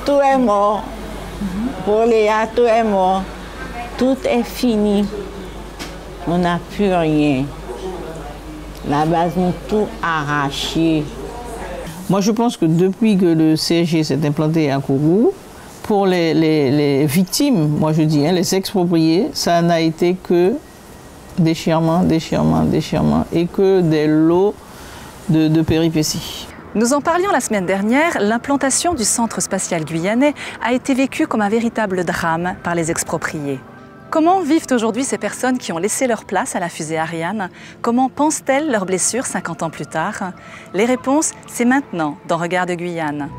tout est mort. Pour Léa, tout est mort. Tout est fini. On n'a plus rien. La base nous tout arraché. Moi, je pense que depuis que le CSG s'est implanté à Kourou, pour les victimes, moi je dis, hein, les expropriés, ça n'a été que déchirement, déchirement, déchirement, et que des lots de péripéties. Nous en parlions la semaine dernière, l'implantation du Centre spatial guyanais a été vécue comme un véritable drame par les expropriés. Comment vivent aujourd'hui ces personnes qui ont laissé leur place à la fusée Ariane? Comment pensent-elles leurs blessures 50 ans plus tard? Les réponses, c'est maintenant dans Regard de Guyane.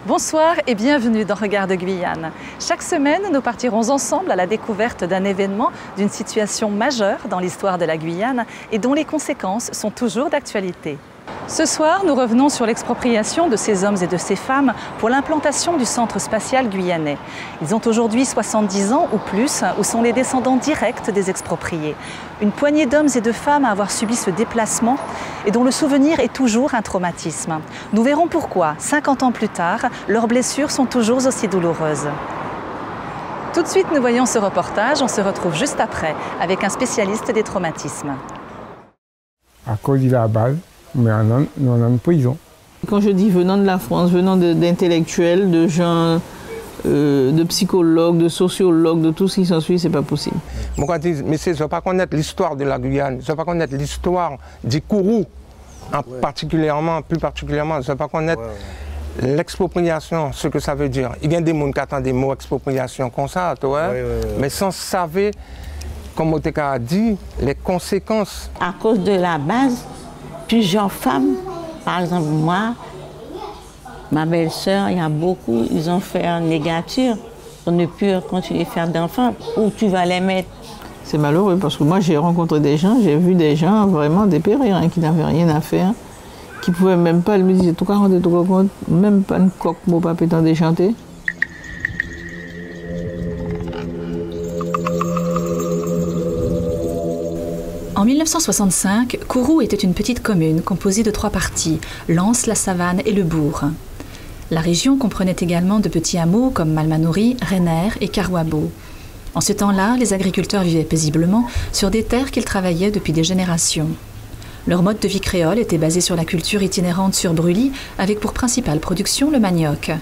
Bonsoir et bienvenue dans Regard de Guyane. Chaque semaine, nous partirons ensemble à la découverte d'un événement, d'une situation majeure dans l'histoire de la Guyane et dont les conséquences sont toujours d'actualité. Ce soir, nous revenons sur l'expropriation de ces hommes et de ces femmes pour l'implantation du Centre spatial guyanais. Ils ont aujourd'hui 70 ans ou plus, ou sont les descendants directs des expropriés. Une poignée d'hommes et de femmes à avoir subi ce déplacement et dont le souvenir est toujours un traumatisme. Nous verrons pourquoi, 50 ans plus tard, leurs blessures sont toujours aussi douloureuses. Tout de suite, nous voyons ce reportage. On se retrouve juste après avec un spécialiste des traumatismes. À cause de la base, mais on a une prison. Quand je dis venant de la France, venant d'intellectuels, de gens, de psychologues, de sociologues, de tout ce qui s'ensuit, c'est pas possible. Moi, je dis, mais je ne veux pas connaître l'histoire de la Guyane, je ne veux pas connaître l'histoire du Kourou, plus particulièrement, je ne veux pas connaître l'expropriation, ce que ça veut dire. Il y a des gens qui attendent des mots expropriation comme ça, mais sans savoir, comme Oteka a dit, les conséquences. À cause de la base, plusieurs femmes, par exemple moi, ma belle-sœur, il y a beaucoup, ils ont fait un négature pour ne plus continuer à faire d'enfants. Où tu vas les mettre? C'est malheureux parce que moi j'ai rencontré des gens, j'ai vu des gens vraiment dépérir, hein, qui n'avaient rien à faire, qui ne pouvaient même pas, ils me disaient tout 40 et tout 40, même pas une coque, mon papa étant déchanté. En 1965, Kourou était une petite commune composée de 3 parties, l'Anse, la Savane et le Bourg. La région comprenait également de petits hameaux comme Malmanouri, Rener et Karwabo. En ce temps-là, les agriculteurs vivaient paisiblement sur des terres qu'ils travaillaient depuis des générations. Leur mode de vie créole était basé sur la culture itinérante sur brûlis, avec pour principale production le manioc.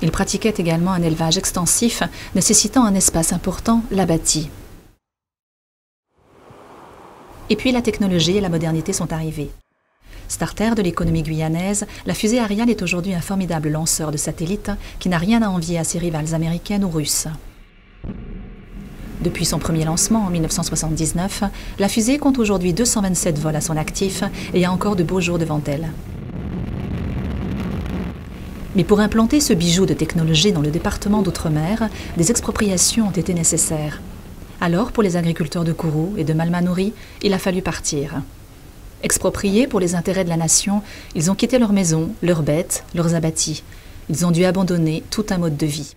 Ils pratiquaient également un élevage extensif, nécessitant un espace important, l'abatis. Et puis la technologie et la modernité sont arrivées. Starter de l'économie guyanaise, la fusée Ariane est aujourd'hui un formidable lanceur de satellites qui n'a rien à envier à ses rivales américaines ou russes. Depuis son premier lancement en 1979, la fusée compte aujourd'hui 227 vols à son actif et a encore de beaux jours devant elle. Mais pour implanter ce bijou de technologie dans le département d'Outre-mer, des expropriations ont été nécessaires. Alors, pour les agriculteurs de Kourou et de Malmanouri, il a fallu partir. Expropriés pour les intérêts de la nation, ils ont quitté leurs maisons, leurs bêtes, leurs abatis. Ils ont dû abandonner tout un mode de vie.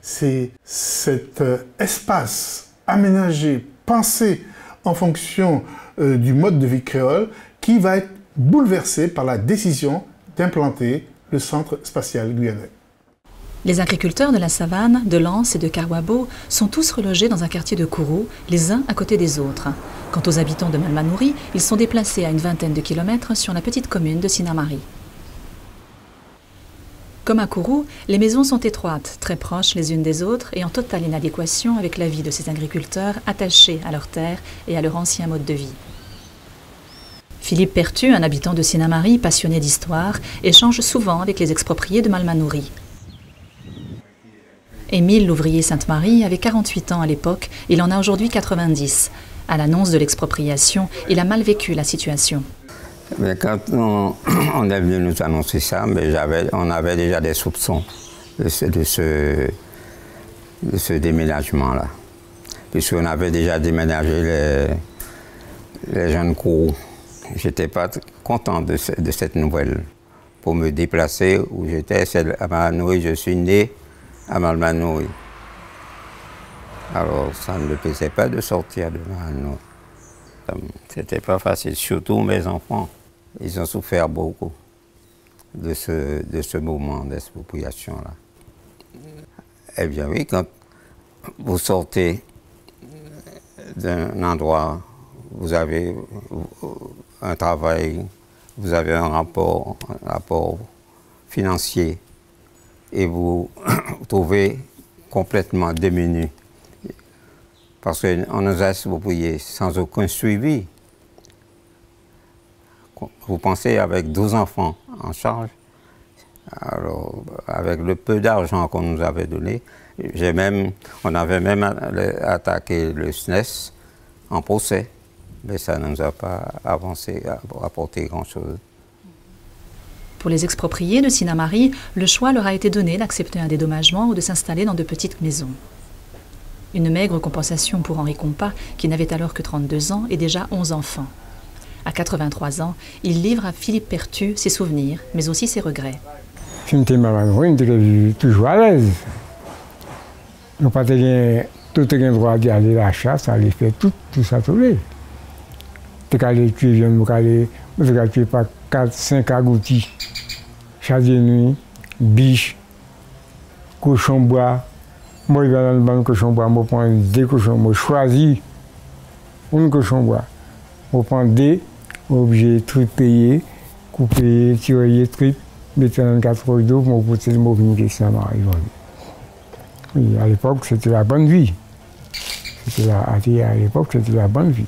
C'est cet espace aménagé, pensé en fonction du mode de vie créole qui va être bouleversé par la décision d'implanter le Centre spatial guyanais. Les agriculteurs de la Savane, de l'Anse et de Karwabo sont tous relogés dans un quartier de Kourou, les uns à côté des autres. Quant aux habitants de Malmanouri, ils sont déplacés à une vingtaine de kilomètres sur la petite commune de Sinamari. Comme à Kourou, les maisons sont étroites, très proches les unes des autres et en totale inadéquation avec la vie de ces agriculteurs attachés à leurs terres et à leur ancien mode de vie. Philippe Pertu, un habitant de Sinamari, passionné d'histoire, échange souvent avec les expropriés de Malmanouri. Émile, l'ouvrier Sainte-Marie, avait 48 ans à l'époque, il en a aujourd'hui 90. À l'annonce de l'expropriation, il a mal vécu la situation. Mais quand on est venu nous annoncer ça, mais on avait déjà des soupçons de ce déménagement-là. Puisqu'on avait déjà déménagé les jeunes Kourou. Je n'étais pas content de cette nouvelle. pour me déplacer où j'étais. C'est à Mahanoï, je suis né à Malmanoï. Alors, ça ne me plaisait pas de sortir de Mahanoï. C'était pas facile, surtout mes enfants. Ils ont souffert beaucoup de ce moment d'expropriation-là. Eh bien oui, quand vous sortez d'un endroit, vous avez un travail, vous avez un rapport financier et vous vous trouvez complètement démuni. Parce qu'on nous a expropriés sans aucun suivi. Vous pensez avec 12 enfants en charge, alors avec le peu d'argent qu'on nous avait donné, on avait même attaqué le SNES en procès, mais ça ne nous a pas avancé, apporté grand-chose. Pour les expropriés de Sinnamary, le choix leur a été donné d'accepter un dédommagement ou de s'installer dans de petites maisons. Une maigre compensation pour Henri Compas, qui n'avait alors que 32 ans et déjà 11 enfants. À 83 ans, il livre à Philippe Pertu ses souvenirs, mais aussi ses regrets. Si je suis toujours à l'aise. Je n'ai pas tout le droit d'aller à la chasse, aller faire tout ça tout le temps. Je suis allé tuer, je suis tuer par 4-5 agoutis, chasse de nuit, biche, cochon bois. Moi, je vais dans le banc de cochon bois, je prends 2 cochons, je choisis un cochon bois. Je prends 2, obligé de tout payer, couper, tirer, trip, mettre dans 4 rideaux pour me pousser le mot qui ça m'arrive. Oui, à l'époque, c'était la bonne vie. À l'époque, c'était la bonne vie.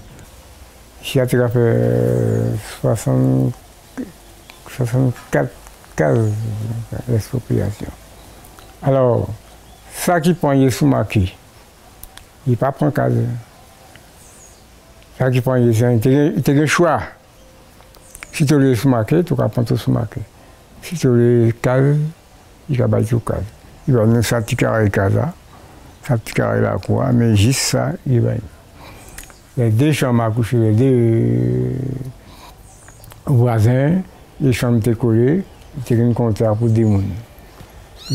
J'ai fait 64 cases d'expropriation. Alors, ça qui prend sous marqué, il ne pas prendre case. Ça qui prend il y a un choix. Si tu as sous marqué, tu vas prendre tout sous marqué. Si tu as les cases, il va battre tout case. Il va donner ça petit carré casa, ça petit carré la quoi, mais juste ça, il va. Les 2 chambres à coucher, les 2 voisins, les chambres étaient collées, c'était un compteur pour des gens.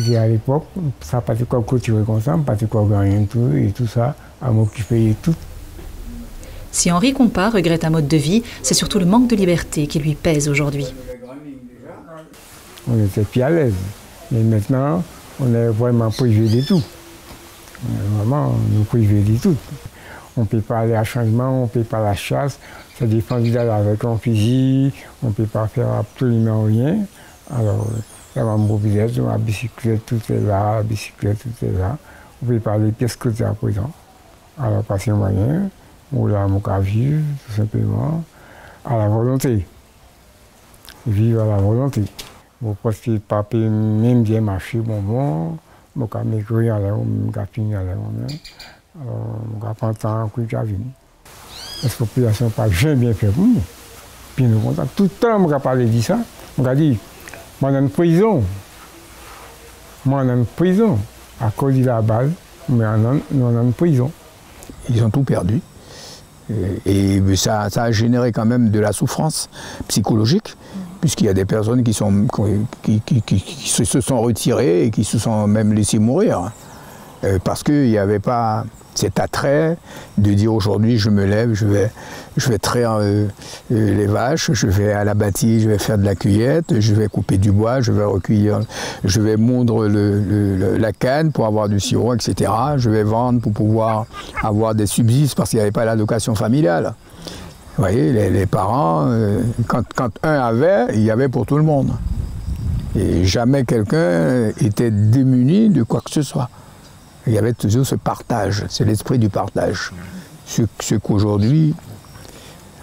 Et à l'époque, ça pas de quoi couturer comme ça, pas de quoi gagner tout et tout ça, à m'occuper de tout. Si Henri Compas regrette un mode de vie, c'est surtout le manque de liberté qui lui pèse aujourd'hui. On était plus à l'aise, mais maintenant, on est vraiment privé de tout. Vraiment, on est privé de tout. On ne peut pas aller à changement, on ne peut pas à la chasse, ça dépend d'aller avec un fusil, on ne peut pas faire absolument rien. Alors, ça va me mobiliser, ma bicyclette, tout est là, la bicyclette, tout est là. On ne peut pas aller pièce côté à présent. Alors, passer moyen, on a mon cas vivre, tout simplement, à la volonté. Vivre à la volonté. Bon, parce que papa même bien marché, bon, mon cas m'écrit à l'air, mon cas fini à l'air, alors, mon cas prend temps pour qu'il vienne. L'expropriation n'est pas bien fait pour nous. Puis nous, tout le temps, on a parlé de ça, on a dit, moi, dans une prison. Moi, dans une prison. À cause de la base, mais on a une prison. Ils ont tout perdu. Et ça a généré quand même de la souffrance psychologique, puisqu'il y a des personnes qui se sont retirées et qui se sont même laissées mourir. Parce qu'il n'y avait pas cet attrait de dire aujourd'hui je me lève, je vais traire les vaches, je vais à la bâtie, je vais faire de la cueillette, je vais couper du bois, je vais recueillir, je vais moudre la canne pour avoir du sirop, etc. Je vais vendre pour pouvoir avoir des subsides parce qu'il n'y avait pas l'allocation familiale. Vous voyez, les parents, quand un avait, il y avait pour tout le monde. Et jamais quelqu'un était démuni de quoi que ce soit. Il y avait toujours ce partage, c'est l'esprit du partage. Ce qu'aujourd'hui,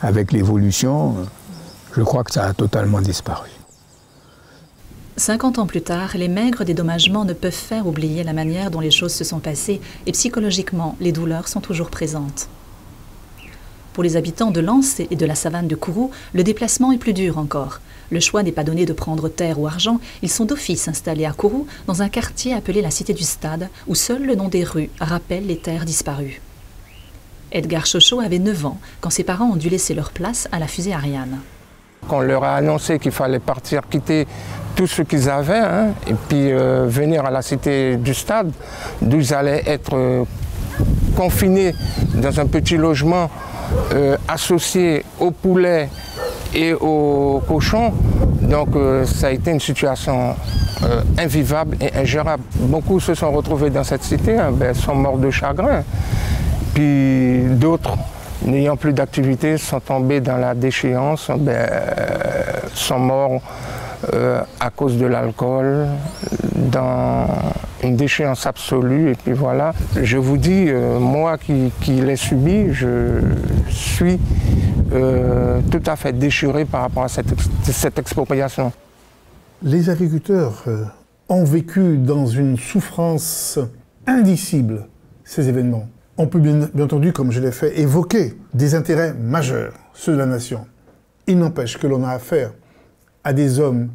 avec l'évolution, je crois que ça a totalement disparu. 50 ans plus tard, les maigres dédommagements ne peuvent faire oublier la manière dont les choses se sont passées et psychologiquement, les douleurs sont toujours présentes. Pour les habitants de Lens et de la savane de Kourou, le déplacement est plus dur encore. Le choix n'est pas donné de prendre terre ou argent, ils sont d'office installés à Kourou, dans un quartier appelé la Cité du Stade, où seul le nom des rues rappelle les terres disparues. Edgar Chochot avait 9 ans quand ses parents ont dû laisser leur place à la fusée Ariane. Qu'on leur a annoncé qu'il fallait partir, quitter tout ce qu'ils avaient, hein, et puis venir à la cité du stade, d'où ils allaient être confinés dans un petit logement associé aux poulets et aux cochons. Donc ça a été une situation invivable et ingérable. Beaucoup se sont retrouvés dans cette cité, hein, sont morts de chagrin. Puis d'autres, n'ayant plus d'activité, sont tombés dans la déchéance, sont morts à cause de l'alcool, dans une déchéance absolue. Et puis voilà, je vous dis, moi qui l'ai subi, je suis tout à fait déchiré par rapport à cette expropriation. Les agriculteurs ont vécu dans une souffrance indicible ces événements. On peut bien entendu, comme je l'ai fait, évoquer des intérêts majeurs, ceux de la nation. Il n'empêche que l'on a affaire à des hommes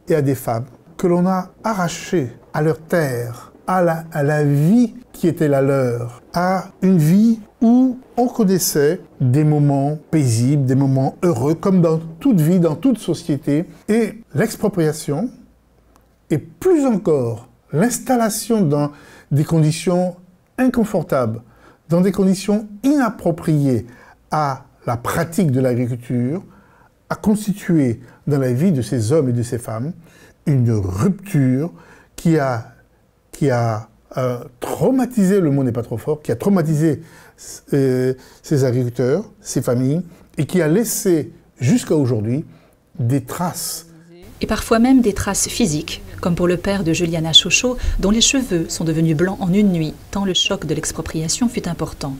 et à des femmes que l'on a arrachés à leur terre, à la vie qui était la leur, à une vie où on connaissait des moments paisibles, des moments heureux, comme dans toute vie, dans toute société. Et l'expropriation, et plus encore l'installation dans des conditions inconfortables, dans des conditions inappropriées à la pratique de l'agriculture, a constitué dans la vie de ces hommes et de ces femmes une rupture qui a traumatisé, le mot n'est pas trop fort, qui a traumatisé ces agriculteurs, ces familles, et qui a laissé jusqu'à aujourd'hui des traces. Et parfois même des traces physiques, comme pour le père de Juliana Chochot, dont les cheveux sont devenus blancs en une nuit, tant le choc de l'expropriation fut important.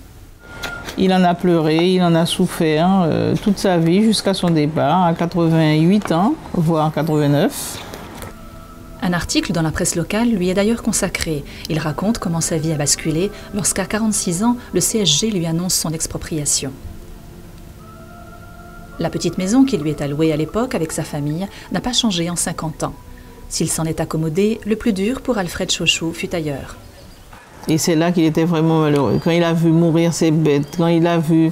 Il en a pleuré, il en a souffert toute sa vie jusqu'à son départ, à 88 ans, voire 89. Un article dans la presse locale lui est d'ailleurs consacré. Il raconte comment sa vie a basculé lorsqu'à 46 ans, le CSG lui annonce son expropriation. La petite maison qui lui est allouée à l'époque avec sa famille n'a pas changé en 50 ans. S'il s'en est accommodé, le plus dur pour Alfred Chochot fut ailleurs. Et c'est là qu'il était vraiment malheureux. Quand il a vu mourir ses bêtes, quand il a vu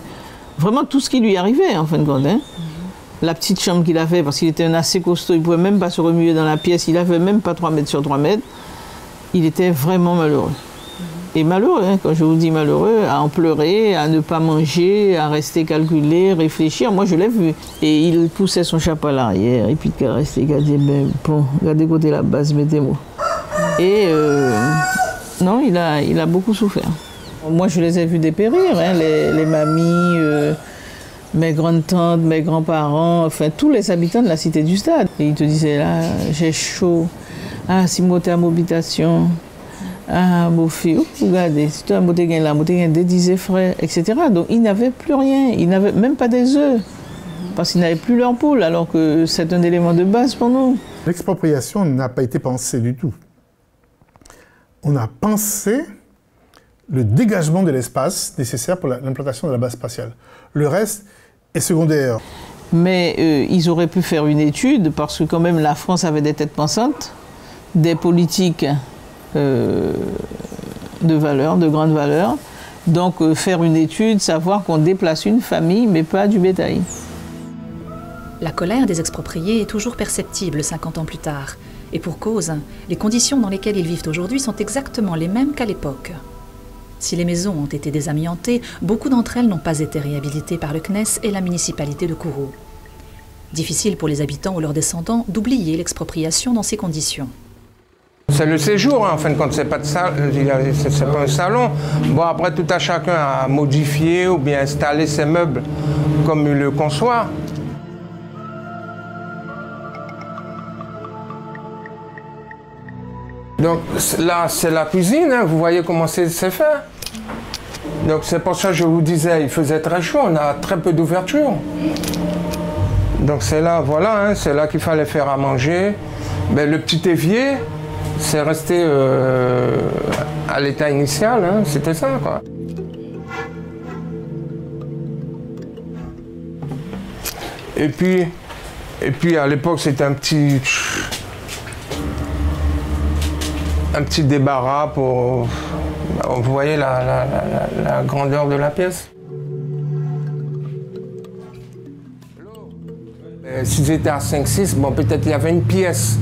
vraiment tout ce qui lui arrivait en fin de compte. La petite chambre qu'il avait, parce qu'il était un assez costaud, il ne pouvait même pas se remuer dans la pièce, il n'avait même pas 3 mètres sur 3 mètres. Il était vraiment malheureux. Et malheureux, quand je vous dis malheureux, à en pleurer, à ne pas manger, à rester calculé, réfléchir. Moi, je l'ai vu. Et il poussait son chapeau à l'arrière, et puis il restait, il disait, bon, regardez côté la base, mettez-moi. Et non, il a beaucoup souffert. Moi, je les ai vus dépérir, les mamies, mes grandes-tantes, mes grands-parents, enfin, tous les habitants de la cité du stade. Et ils te disaient, là, j'ai chaud. Ah, si moi, t'es à m'habitation. Ah, beau fille, regardez, si tu as des 10 frères, etc. Donc, ils n'avaient plus rien. Ils n'avaient même pas des œufs. Parce qu'ils n'avaient plus leur poule, alors que c'est un élément de base pour nous. L'expropriation n'a pas été pensée du tout. On a pensé le dégagement de l'espace nécessaire pour l'implantation de la base spatiale. Le reste est secondaire. Mais ils auraient pu faire une étude, parce que quand même la France avait des têtes pensantes, des politiques de valeur, de grande valeur. Donc faire une étude, savoir qu'on déplace une famille, mais pas du bétail. La colère des expropriés est toujours perceptible 50 ans plus tard. Et pour cause, les conditions dans lesquelles ils vivent aujourd'hui sont exactement les mêmes qu'à l'époque. Si les maisons ont été désamiantées, beaucoup d'entre elles n'ont pas été réhabilitées par le CNES et la municipalité de Kourou. Difficile pour les habitants ou leurs descendants d'oublier l'expropriation dans ces conditions. C'est le séjour, en fin de compte, c'est pas un salon. Bon, après, tout à chacun à modifier ou bien installer ses meubles comme il le conçoit. Donc là, c'est la cuisine, vous voyez comment c'est fait. Donc c'est pour ça que je vous disais, il faisait très chaud, on a très peu d'ouverture. Donc c'est là, voilà, c'est là qu'il fallait faire à manger. Le petit évier, c'est resté à l'état initial, c'était ça, quoi. Et puis à l'époque, c'était un petit débarras pour... Vous voyez la grandeur de la pièce. s'ils étaient à 5-6, bon, peut-être il y avait une pièce,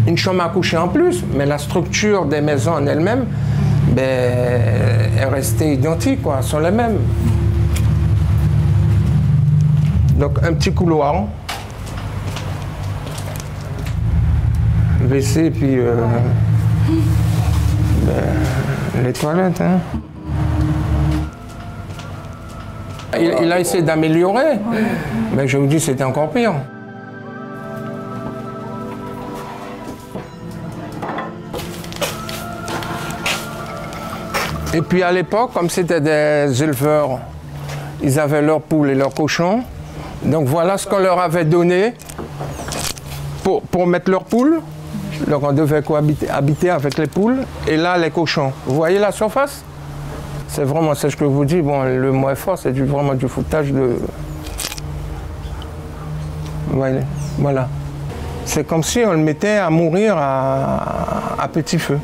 une chambre à coucher en plus, mais la structure des maisons en elles-mêmes, est restée identique, quoi, sont les mêmes. Donc un petit couloir, WC, puis les toilettes. Hein. Il a essayé d'améliorer, mais je vous dis c'était encore pire. Et puis à l'époque, comme c'était des éleveurs, ils avaient leurs poules et leurs cochons. Donc voilà ce qu'on leur avait donné pour mettre leurs poules. Donc on devait habiter avec les poules et là les cochons. Vous voyez la surface? C'est vraiment ce que je vous dis. Bon, le mot est fort, c'est vraiment du foutage de... Voilà. C'est comme si on le mettait à mourir à petit feu.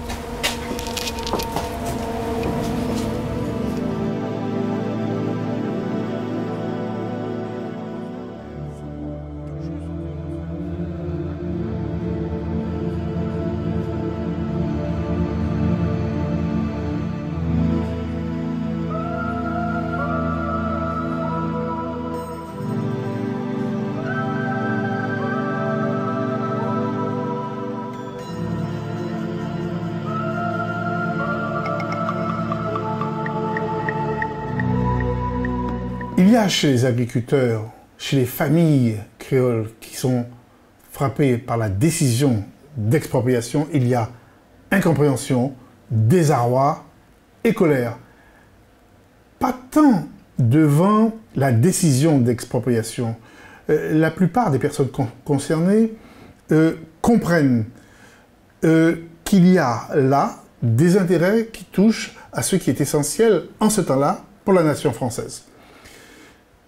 Il y a chez les agriculteurs, chez les familles créoles qui sont frappées par la décision d'expropriation, il y a incompréhension, désarroi et colère. Pas tant devant la décision d'expropriation. La plupart des personnes concernées comprennent qu'il y a là des intérêts qui touchent à ce qui est essentiel en ce temps-là pour la nation française.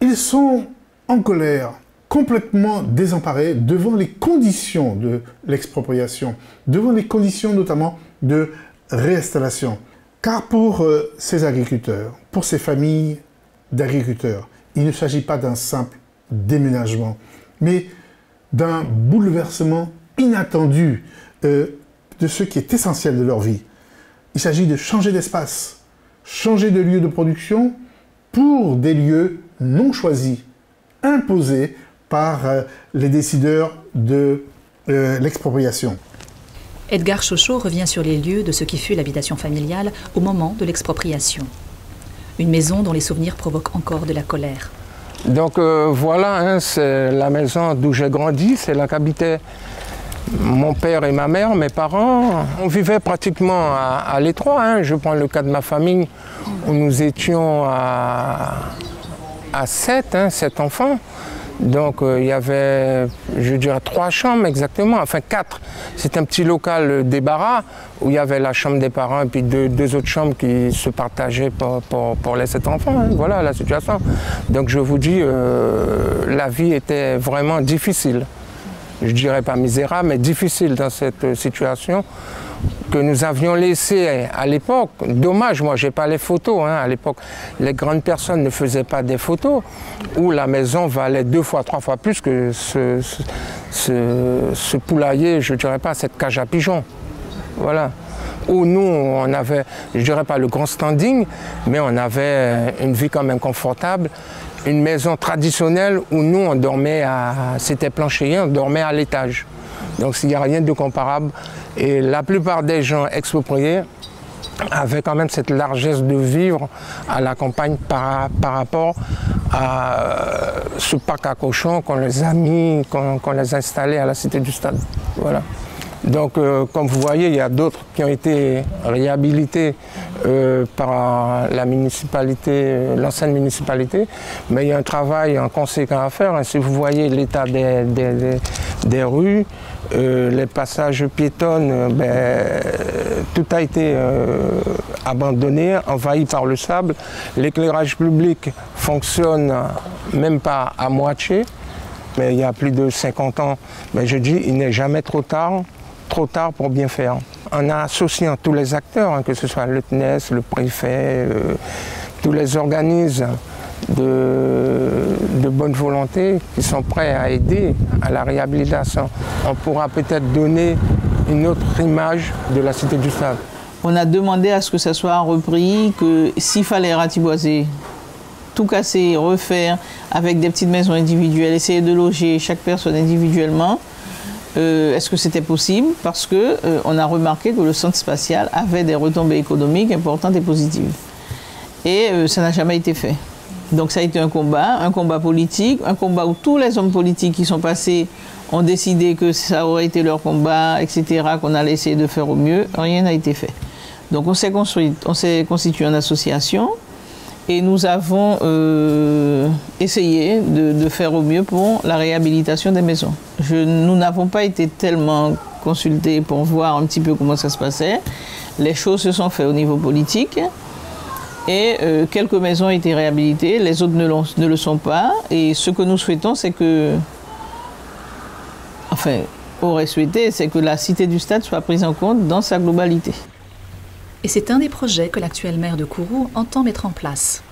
Ils sont en colère, complètement désemparés devant les conditions de l'expropriation, devant les conditions notamment de réinstallation. Car pour ces agriculteurs, pour ces familles d'agriculteurs, il ne s'agit pas d'un simple déménagement, mais d'un bouleversement inattendu de ce qui est essentiel de leur vie. Il s'agit de changer d'espace, changer de lieu de production pour des lieux non choisis, imposés par les décideurs de l'expropriation. Edgar Chochot revient sur les lieux de ce qui fut l'habitation familiale au moment de l'expropriation. Une maison dont les souvenirs provoquent encore de la colère. Donc voilà, hein, c'est la maison d'où j'ai grandi, c'est là qu'habitaient mon père et ma mère, mes parents. On vivait pratiquement à l'étroit. Hein. Je prends le cas de ma famille, où nous étions à 7 enfants. Donc il y avait, je dirais, 3 chambres exactement, enfin 4. C'est un petit local débarras où il y avait la chambre des parents et puis deux autres chambres qui se partageaient pour les 7 enfants. Hein. Voilà la situation. Donc je vous dis, la vie était vraiment difficile. Je dirais pas misérable, mais difficile dans cette situation que nous avions laissée à l'époque. Dommage, moi j'ai pas les photos. Hein. À l'époque, les grandes personnes ne faisaient pas des photos où la maison valait 2 fois, 3 fois plus que ce poulailler, je dirais pas, cette cage à pigeons. Voilà. Où nous, on avait, je dirais pas le grand standing, mais on avait une vie quand même confortable. Une maison traditionnelle où nous, on dormait c'était plancher, on dormait à l'étage. Donc il n'y a rien de comparable. Et la plupart des gens expropriés avaient quand même cette largesse de vivre à la campagne par rapport à ce parc à cochons qu'on les a mis, qu'on les a installés à la Cité du Stade. Voilà. Donc, comme vous voyez, il y a d'autres qui ont été réhabilités par la municipalité, l'ancienne municipalité, mais il y a un travail conséquent à faire. Hein. Si vous voyez l'état des rues, les passages piétonnes, tout a été abandonné, envahi par le sable. L'éclairage public fonctionne même pas à moitié, mais il y a plus de 50 ans. Mais je dis, il n'est jamais trop tard pour bien faire. En associant tous les acteurs, hein, que ce soit le CNES, le préfet, tous les organismes de bonne volonté qui sont prêts à aider à la réhabilitation. On pourra peut-être donner une autre image de la Cité du Stade. On a demandé à ce que ça soit repris, que s'il fallait ratiboiser, tout casser, refaire avec des petites maisons individuelles, essayer de loger chaque personne individuellement, est-ce que c'était possible? Parce qu'on a remarqué que le centre spatial avait des retombées économiques importantes et positives. Et ça n'a jamais été fait. Donc ça a été un combat politique, un combat où tous les hommes politiques qui sont passés ont décidé que ça aurait été leur combat, etc., qu'on allait essayer de faire au mieux. Rien n'a été fait. Donc on s'est constitué en association et nous avons essayé de faire au mieux pour la réhabilitation des maisons. Nous n'avons pas été tellement consultés pour voir un petit peu comment ça se passait. Les choses se sont faites au niveau politique. Et quelques maisons ont été réhabilitées, les autres ne le sont pas. Et ce que nous souhaitons, c'est que, enfin, aurait souhaité, c'est que la Cité du Stade soit prise en compte dans sa globalité. Et c'est un des projets que l'actuel maire de Kourou entend mettre en place.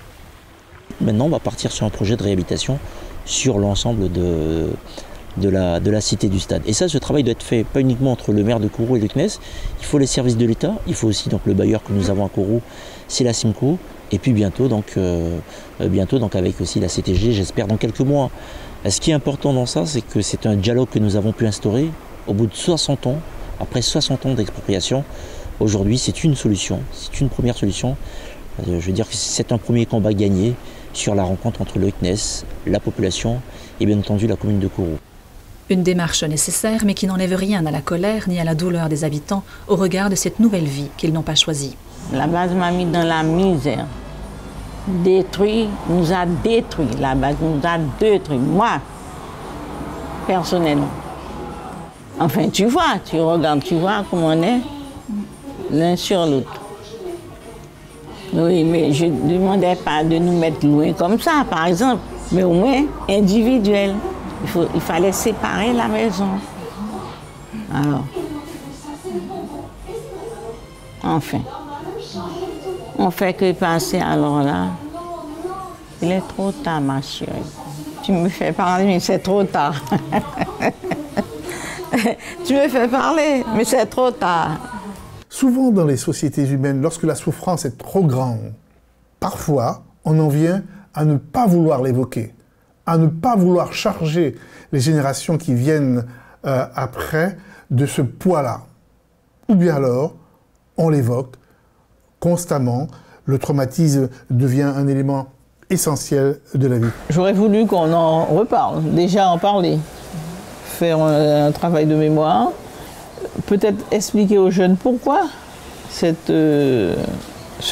Maintenant, on va partir sur un projet de réhabilitation sur l'ensemble de la Cité du Stade. Et ça, ce travail doit être fait pas uniquement entre le maire de Kourou et le CNES, il faut les services de l'État, il faut aussi donc le bailleur que nous avons à Kourou, c'est la Simco, et puis bientôt donc avec aussi la CTG, j'espère dans quelques mois. Ce qui est important dans ça, c'est que c'est un dialogue que nous avons pu instaurer au bout de 60 ans, après 60 ans d'expropriation. Aujourd'hui, c'est une solution, c'est une première solution. Je veux dire que c'est un premier combat gagné sur la rencontre entre le CNES, la population et bien entendu la commune de Kourou. Une démarche nécessaire, mais qui n'enlève rien à la colère ni à la douleur des habitants au regard de cette nouvelle vie qu'ils n'ont pas choisie. La base m'a mis dans la misère. Détruit, nous a détruit. La base nous a détruit. Moi, personnellement. Enfin, tu vois, tu regardes, tu vois comment on est l'un sur l'autre. Oui, mais je ne demandais pas de nous mettre loin comme ça, par exemple, mais au moins individuel. Il fallait séparer la maison. Alors, enfin, on fait que passer, alors là, il est trop tard, ma chérie. Tu me fais parler, mais c'est trop tard. Tu me fais parler, mais c'est trop tard. Souvent dans les sociétés humaines, lorsque la souffrance est trop grande, parfois on en vient à ne pas vouloir l'évoquer, à ne pas vouloir charger les générations qui viennent après de ce poids-là. Ou bien alors, on l'évoque constamment, le traumatisme devient un élément essentiel de la vie. J'aurais voulu qu'on en reparle, déjà en parler, faire un travail de mémoire, peut-être expliquer aux jeunes pourquoi ce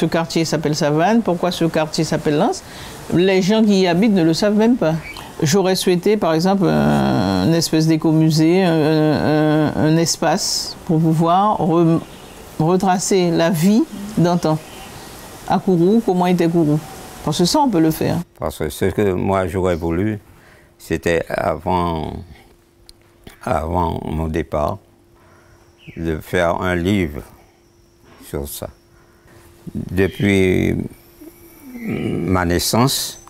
quartier s'appelle Savane, pourquoi ce quartier s'appelle Lens. Les gens qui y habitent ne le savent même pas. J'aurais souhaité, par exemple, une espèce d'écomusée, un espace pour pouvoir retracer la vie d'antan. À Kourou, comment était Kourou? Parce que ça, on peut le faire. Parce que ce que moi j'aurais voulu, c'était avant mon départ, de faire un livre sur ça. Depuis ma naissance,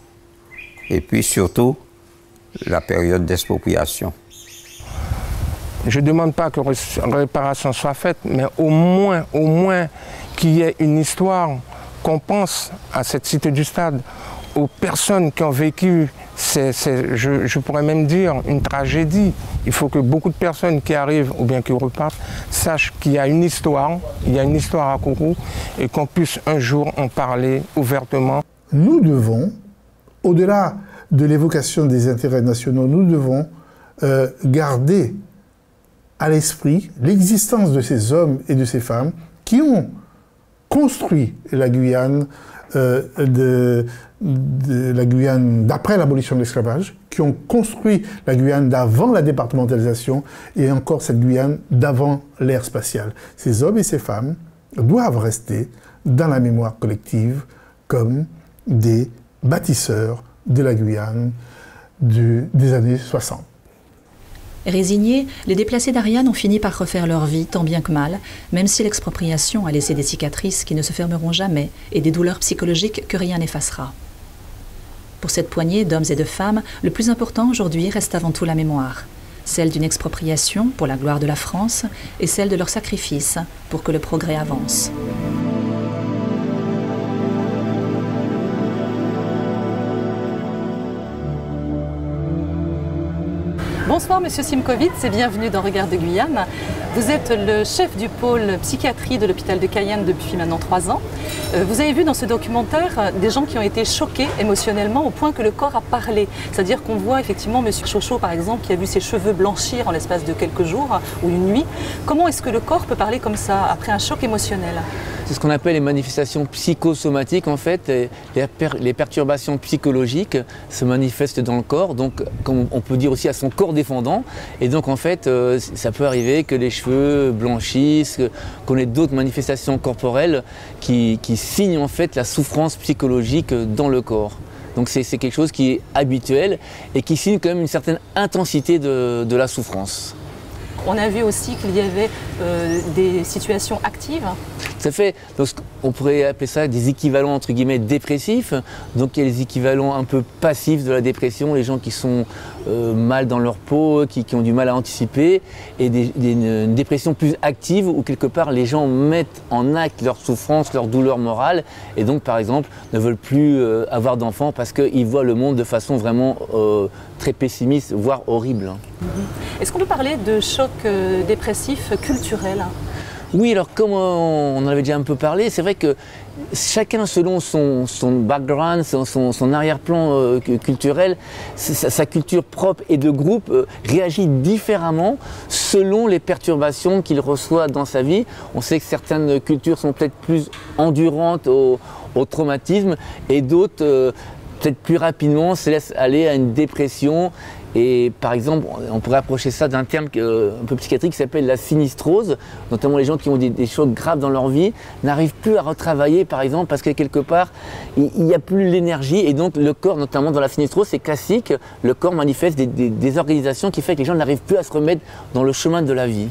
et puis surtout la période d'expropriation. Je ne demande pas que réparation soit faite, mais au moins qu'il y ait une histoire, qu'on pense à cette Cité du Stade, aux personnes qui ont vécu, je pourrais même dire, une tragédie. Il faut que beaucoup de personnes qui arrivent ou bien qui repartent sachent qu'il y a une histoire à Kourou, et qu'on puisse un jour en parler ouvertement. Nous devons, au-delà de l'évocation des intérêts nationaux, nous devons garder à l'esprit l'existence de ces hommes et de ces femmes qui ont construit la Guyane, la Guyane d'après l'abolition de l'esclavage, qui ont construit la Guyane d'avant la départementalisation et encore cette Guyane d'avant l'ère spatiale. Ces hommes et ces femmes doivent rester dans la mémoire collective comme des bâtisseurs de la Guyane des années 60. Résignés, les déplacés d'Ariane ont fini par refaire leur vie tant bien que mal, même si l'expropriation a laissé des cicatrices qui ne se fermeront jamais et des douleurs psychologiques que rien n'effacera. Pour cette poignée d'hommes et de femmes, le plus important aujourd'hui reste avant tout la mémoire. Celle d'une expropriation pour la gloire de la France et celle de leur sacrifice pour que le progrès avance. Bonsoir Monsieur Simkovitz et bienvenue dans Regard de Guyane. Vous êtes le chef du pôle psychiatrie de l'hôpital de Cayenne depuis maintenant 3 ans. Vous avez vu dans ce documentaire des gens qui ont été choqués émotionnellement au point que le corps a parlé. C'est-à-dire qu'on voit effectivement Monsieur Chocho par exemple qui a vu ses cheveux blanchir en l'espace de quelques jours ou une nuit. Comment est-ce que le corps peut parler comme ça après un choc émotionnel? C'est ce qu'on appelle les manifestations psychosomatiques en fait. Les perturbations psychologiques se manifestent dans le corps, donc comme on peut dire aussi à son corps défendant. Et donc en fait, ça peut arriver que les cheveux blanchissent, qu'on ait d'autres manifestations corporelles qui signent en fait la souffrance psychologique dans le corps. Donc c'est quelque chose qui est habituel et qui signe quand même une certaine intensité de la souffrance. On a vu aussi qu'il y avait des situations actives. Tout à fait. Donc, on pourrait appeler ça des équivalents entre guillemets dépressifs. Donc il y a les équivalents un peu passifs de la dépression, les gens qui sont mal dans leur peau, qui ont du mal à anticiper, et une dépression plus active où quelque part les gens mettent en acte leur souffrance, leur douleur morale, et donc par exemple ne veulent plus avoir d'enfants parce qu'ils voient le monde de façon vraiment très pessimiste, voire horrible. Est-ce qu'on peut parler de choc dépressif culturel? Oui, alors comme on en avait déjà un peu parlé, c'est vrai que chacun selon son background, son arrière-plan culturel, sa culture propre et de groupe réagit différemment selon les perturbations qu'il reçoit dans sa vie. On sait que certaines cultures sont peut-être plus endurantes au traumatisme et d'autres peut-être plus rapidement se laissent aller à une dépression. Et par exemple, on pourrait approcher ça d'un terme un peu psychiatrique qui s'appelle la sinistrose. Notamment les gens qui ont des chocs graves dans leur vie n'arrivent plus à retravailler par exemple parce que quelque part il n'y a plus l'énergie et donc le corps, notamment dans la sinistrose, c'est classique, le corps manifeste des organisations qui fait que les gens n'arrivent plus à se remettre dans le chemin de la vie.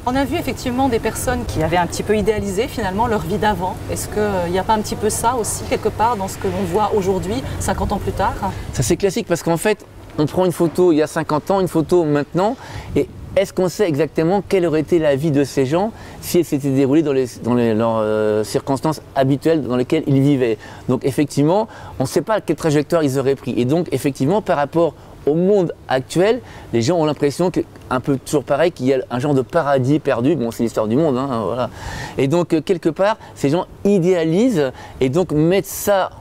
On a vu effectivement des personnes qui avaient un petit peu idéalisé finalement leur vie d'avant. Est-ce qu'il n'y a pas un petit peu ça aussi quelque part dans ce que l'on voit aujourd'hui, 50 ans plus tard? Ça c'est classique parce qu'en fait, on prend une photo il y a 50 ans, une photo maintenant, et est-ce qu'on sait exactement quelle aurait été la vie de ces gens si elle s'était déroulée dans leurs circonstances habituelles dans lesquelles ils vivaient? Donc effectivement, on ne sait pas quelle trajectoire ils auraient pris. Et donc effectivement, par rapport au monde actuel, les gens ont l'impression, un peu toujours pareil, qu'il y a un genre de paradis perdu. Bon, c'est l'histoire du monde, hein, voilà. Et donc quelque part, ces gens idéalisent et donc mettent ça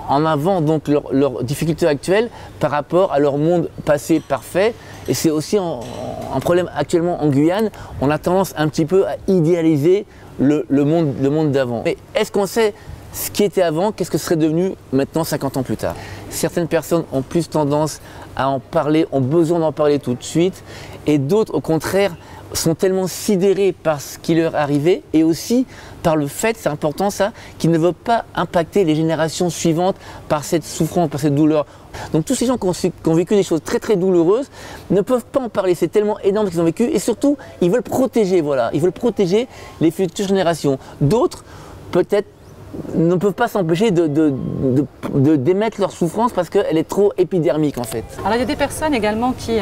en avant donc leurs difficultés actuelles par rapport à leur monde passé parfait. Et c'est aussi un problème actuellement en Guyane, on a tendance un petit peu à idéaliser le monde d'avant. Mais est-ce qu'on sait ce qui était avant, qu'est-ce que serait devenu maintenant 50 ans plus tard? Certaines personnes ont plus tendance à en parler, ont besoin d'en parler tout de suite, et d'autres au contraire sont tellement sidérés par ce qui leur arrivait et aussi par le fait, c'est important ça, qu'ils ne veulent pas impacter les générations suivantes par cette souffrance, par cette douleur. Donc tous ces gens qui ont vécu des choses très très douloureuses ne peuvent pas en parler, c'est tellement énorme ce qu'ils ont vécu et surtout ils veulent protéger, voilà, ils veulent protéger les futures générations. D'autres peut-être ne peuvent pas s'empêcher d'émettre leur souffrance parce qu'elle est trop épidermique en fait. Alors il y a des personnes également qui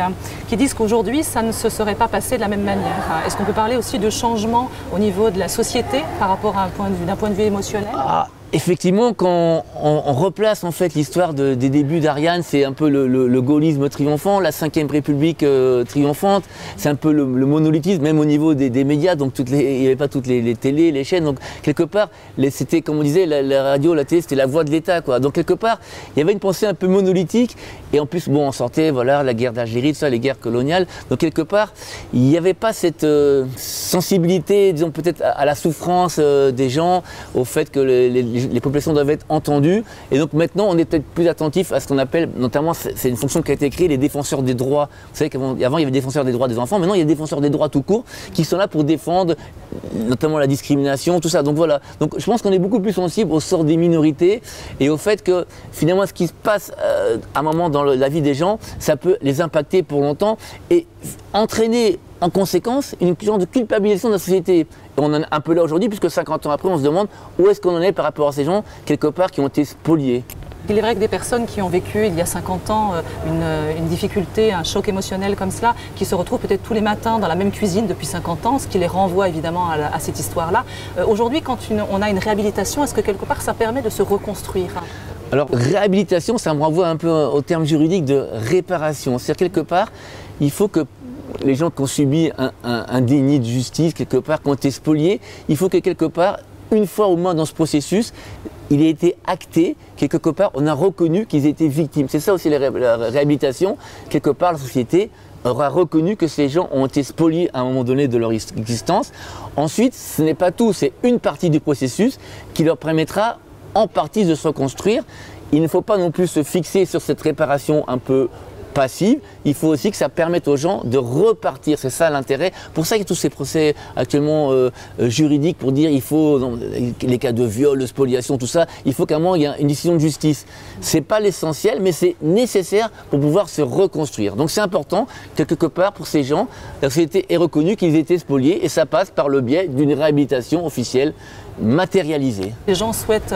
disent qu'aujourd'hui ça ne se serait pas passé de la même manière. Est-ce qu'on peut parler aussi de changement au niveau de la société par rapport à d'un point de vue émotionnel? Effectivement, quand on replace en fait l'histoire des débuts d'Ariane, c'est un peu le gaullisme triomphant, la 5e République triomphante, c'est un peu le monolithisme, même au niveau des médias, donc il n'y avait pas toutes les télés, les chaînes, donc quelque part, c'était comme on disait, la radio, la télé, c'était la voix de l'État, quoi. Donc quelque part, il y avait une pensée un peu monolithique, et en plus, bon, on sortait, voilà, la guerre d'Algérie, tout ça, les guerres coloniales, donc quelque part, il n'y avait pas cette sensibilité, disons peut-être à la souffrance des gens, au fait que les populations doivent être entendues, et donc maintenant on est peut-être plus attentif à ce qu'on appelle, notamment c'est une fonction qui a été créée, les défenseurs des droits. Vous savez qu'avant il y avait des défenseurs des droits des enfants, maintenant il y a des défenseurs des droits tout court qui sont là pour défendre notamment la discrimination, tout ça. Donc voilà, donc je pense qu'on est beaucoup plus sensible au sort des minorités et au fait que finalement ce qui se passe à un moment dans la vie des gens, ça peut les impacter pour longtemps et entraîner en conséquence une genre de culpabilisation de la société. Et on en est un peu là aujourd'hui puisque 50 ans après on se demande où est-ce qu'on en est par rapport à ces gens quelque part qui ont été spoliés. Il est vrai que des personnes qui ont vécu il y a 50 ans une difficulté, un choc émotionnel comme cela, qui se retrouvent peut-être tous les matins dans la même cuisine depuis 50 ans, ce qui les renvoie évidemment à cette histoire-là. Aujourd'hui, quand on a une réhabilitation, est-ce que quelque part ça permet de se reconstruire? Alors, réhabilitation, ça me renvoie un peu au terme juridique de réparation. C'est-à-dire, quelque part, il faut que les gens qui ont subi un déni de justice, quelque part, qui ont été spoliés, il faut que quelque part, une fois au moins dans ce processus, il a été acté, quelque part, on a reconnu qu'ils étaient victimes. C'est ça aussi la réhabilitation. Quelque part, la société aura reconnu que ces gens ont été spoliés à un moment donné de leur existence. Ensuite, ce n'est pas tout, c'est une partie du processus qui leur permettra en partie de se reconstruire. Il ne faut pas non plus se fixer sur cette réparation un peu passive, il faut aussi que ça permette aux gens de repartir, c'est ça l'intérêt. Pour ça qu'il y a tous ces procès actuellement juridiques pour dire il faut, dans les cas de viol, de spoliation, tout ça, il faut qu'à un moment il y ait une décision de justice. C'est pas l'essentiel, mais c'est nécessaire pour pouvoir se reconstruire. Donc c'est important, quelque part pour ces gens, la société est reconnue qu'ils étaient spoliés et ça passe par le biais d'une réhabilitation officielle matérialisée. Les gens souhaitent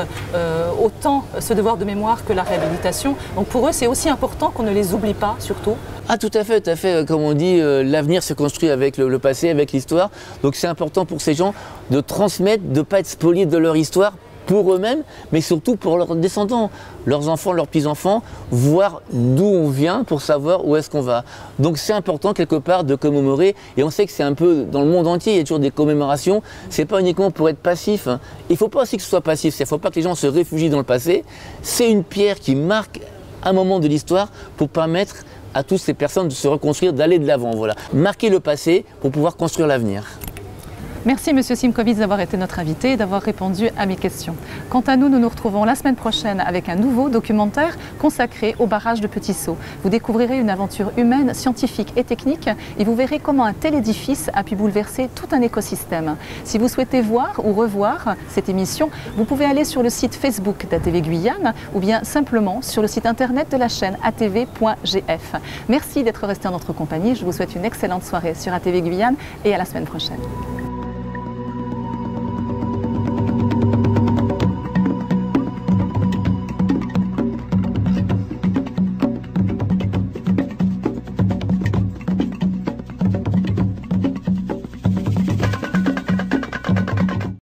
autant ce devoir de mémoire que la réhabilitation. Donc pour eux, c'est aussi important qu'on ne les oublie pas, surtout. Ah tout à fait, comme on dit, l'avenir se construit avec le passé, avec l'histoire. Donc c'est important pour ces gens de transmettre, de ne pas être spoliés de leur histoire pour eux-mêmes, mais surtout pour leurs descendants, leurs enfants, leurs petits-enfants, voir d'où on vient pour savoir où est-ce qu'on va. Donc c'est important quelque part de commémorer, et on sait que c'est un peu dans le monde entier, il y a toujours des commémorations, c'est pas uniquement pour être passif, hein. Il ne faut pas aussi que ce soit passif, il ne faut pas que les gens se réfugient dans le passé, c'est une pierre qui marque un moment de l'histoire pour permettre à toutes ces personnes de se reconstruire, d'aller de l'avant, voilà. Marquer le passé pour pouvoir construire l'avenir. Merci Monsieur Simkovitz d'avoir été notre invité et d'avoir répondu à mes questions. Quant à nous, nous nous retrouvons la semaine prochaine avec un nouveau documentaire consacré au barrage de Petit-Saut. Vous découvrirez une aventure humaine, scientifique et technique et vous verrez comment un tel édifice a pu bouleverser tout un écosystème. Si vous souhaitez voir ou revoir cette émission, vous pouvez aller sur le site Facebook d'ATV Guyane ou bien simplement sur le site internet de la chaîne atv.gf. Merci d'être resté en notre compagnie. Je vous souhaite une excellente soirée sur ATV Guyane et à la semaine prochaine.